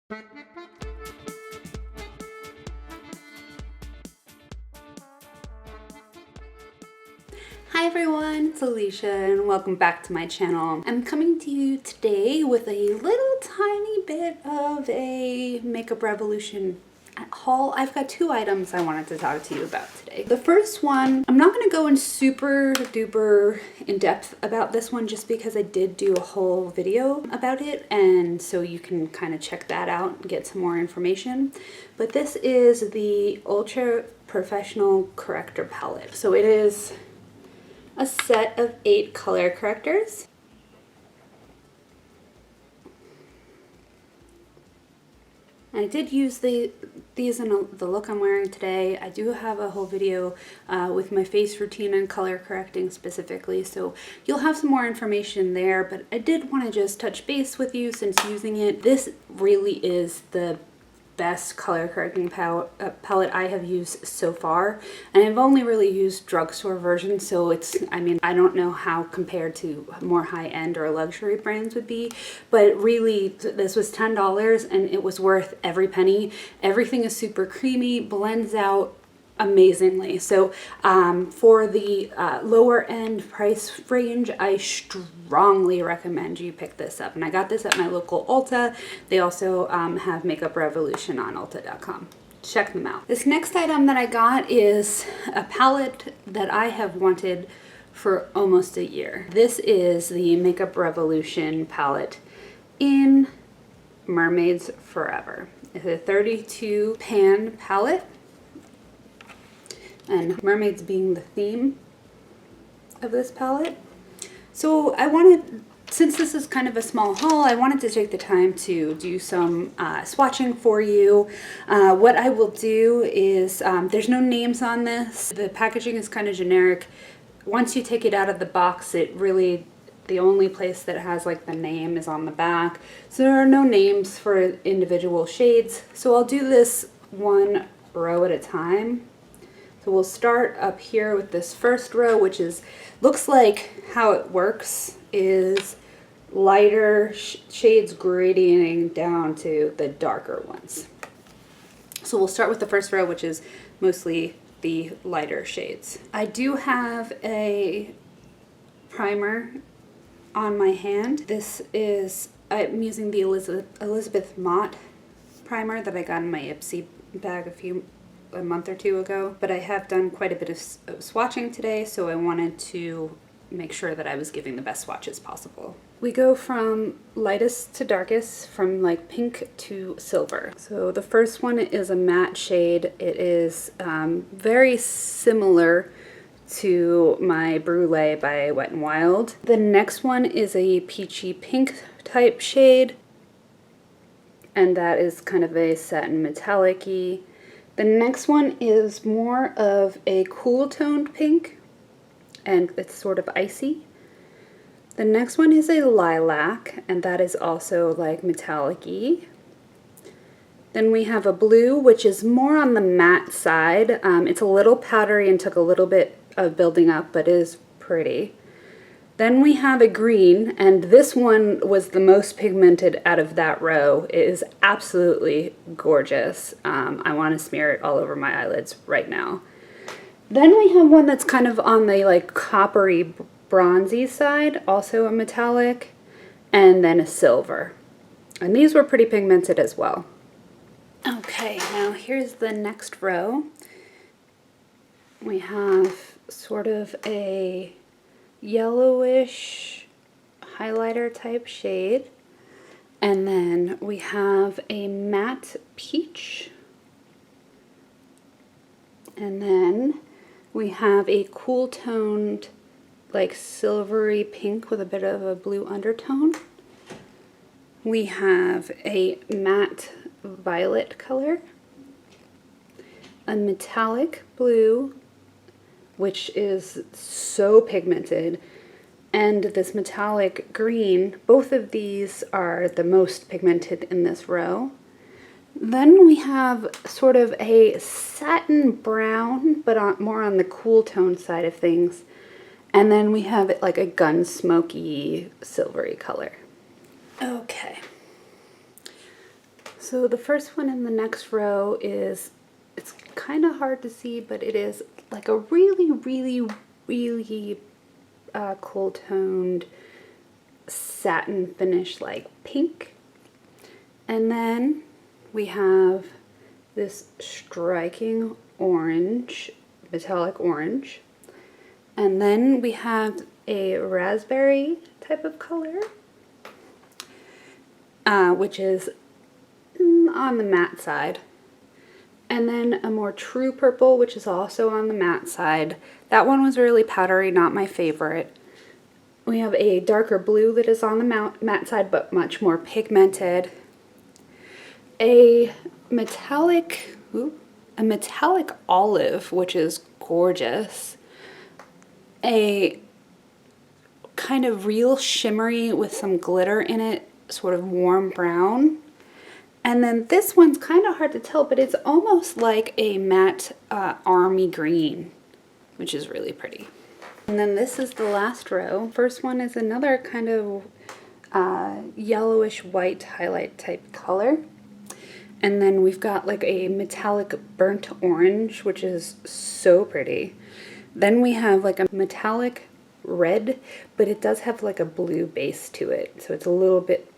Hi everyone, it's Alicia and welcome back to my channel. I'm coming to you today with a little tiny bit of a makeup revolution haul. I've got two items I wanted to talk to you about today. The first one, I'm not going to go in super duper in depth about this one just because I did do a whole video about it, and so you can kind of check that out and get some more information. But this is the Ultra Professional Corrector Palette. So it is a set of 8 color correctors. I did use these in the look I'm wearing today. I do have a whole video with my face routine and color correcting specifically, so you'll have some more information there, but I did want to just touch base with you since using it. This really is the best color correcting palette I have used so far, and I've only really used drugstore versions, so it's, I mean, I don't know how compared to more high-end or luxury brands would be, but really this was $10 and it was worth every penny. Everything is super creamy, blends out amazingly. So for the lower end price range, I strongly recommend you pick this up. And I got this at my local Ulta. They also have Makeup Revolution on Ulta.com. Check them out. This next item that I got is a palette that I have wanted for almost a year. This is the Makeup Revolution palette in Mermaids Forever. It's a 32 pan palette, and mermaids being the theme of this palette. So I wanted, since this is kind of a small haul, I wanted to take the time to do some swatching for you. What I will do is, there's no names on this. The packaging is kind of generic. Once you take it out of the box, it really, the only place that has like the name is on the back. So there are no names for individual shades. So I'll do this one row at a time. So we'll start up here with this first row, which is, looks like how it works is lighter shades gradienting down to the darker ones. So we'll start with the first row, which is mostly the lighter shades. I do have a primer on my hand. This is, I'm using the Elizabeth Mott primer that I got in my Ipsy bag a month or two ago, but I have done quite a bit of swatching today, so I wanted to make sure that I was giving the best swatches possible. We go from lightest to darkest, from like pink to silver. So the first one is a matte shade. It is very similar to my Brulee by Wet n Wild. The next one is a peachy pink type shade, and that is kind of a satin metallic-y. The next one is more of a cool toned pink, and it's sort of icy. The next one is a lilac, and that is also like metallic-y. Then we have a blue, which is more on the matte side. It's a little powdery and took a little bit of building up, but is pretty. Then we have a green, and this one was the most pigmented out of that row. It is absolutely gorgeous. I want to smear it all over my eyelids right now. Then we have one that's kind of on the like coppery bronzy side, also a metallic, and then a silver. And these were pretty pigmented as well. Okay, now here's the next row. We have sort of a yellowish highlighter type shade, and then we have a matte peach, and then we have a cool toned like silvery pink with a bit of a blue undertone. We have a matte violet color, a metallic blue, which is so pigmented, and this metallic green. Both of these are the most pigmented in this row. Then we have sort of a satin brown, but more on the cool tone side of things. And then we have it like a gun smoky silvery color. Okay. So the first one in the next row is, it's kind of hard to see, but it is like a really, really, really cool toned satin finish, like pink. And then we have this striking orange, metallic orange. And then we have a raspberry type of color, which is on the matte side. And then a more true purple, which is also on the matte side. That one was really powdery, not my favorite. We have a darker blue that is on the matte side, but much more pigmented. A metallic olive, which is gorgeous. A kind of real shimmery with some glitter in it, sort of warm brown. And then this one's kind of hard to tell, but it's almost like a matte army green, which is really pretty. And then this is the last row. First one is another kind of yellowish white highlight type color. And then we've got like a metallic burnt orange, which is so pretty. Then we have like a metallic red, but it does have like a blue base to it. So it's a little bit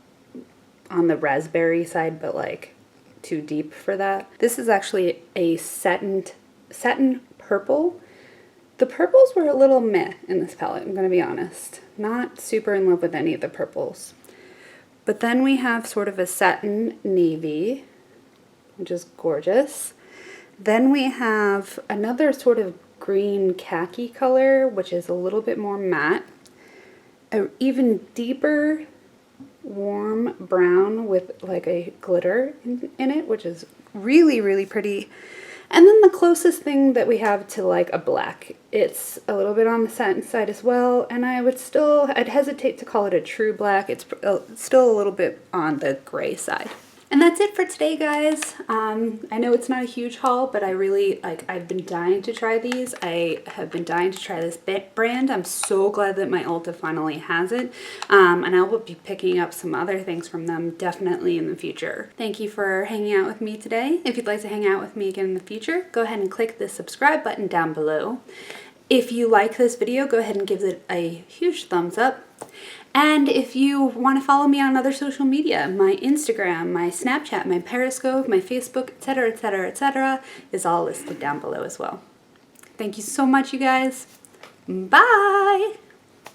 on the raspberry side, but like too deep for that. This is actually a satin purple. The purples were a little meh in this palette, I'm gonna be honest. Not super in love with any of the purples. But then we have sort of a satin navy, which is gorgeous. Then we have another sort of green khaki color, which is a little bit more matte. An even deeper warm brown with like a glitter in it, which is really, really pretty. And then the closest thing that we have to like a black, it's a little bit on the satin side as well, and I'd hesitate to call it a true black. It's still a little bit on the gray side. And that's it for today, guys. I know it's not a huge haul, but I've been dying to try these. I have been dying to try this brand. I'm so glad that my Ulta finally has it. And I will be picking up some other things from them definitely in the future. Thank you for hanging out with me today. If you'd like to hang out with me again in the future, go ahead and click the subscribe button down below. If you like this video, go ahead and give it a huge thumbs up. And if you want to follow me on other social media, my Instagram, my Snapchat, my Periscope, my Facebook, etc., etc., etc., is all listed down below as well. Thank you so much, you guys. Bye!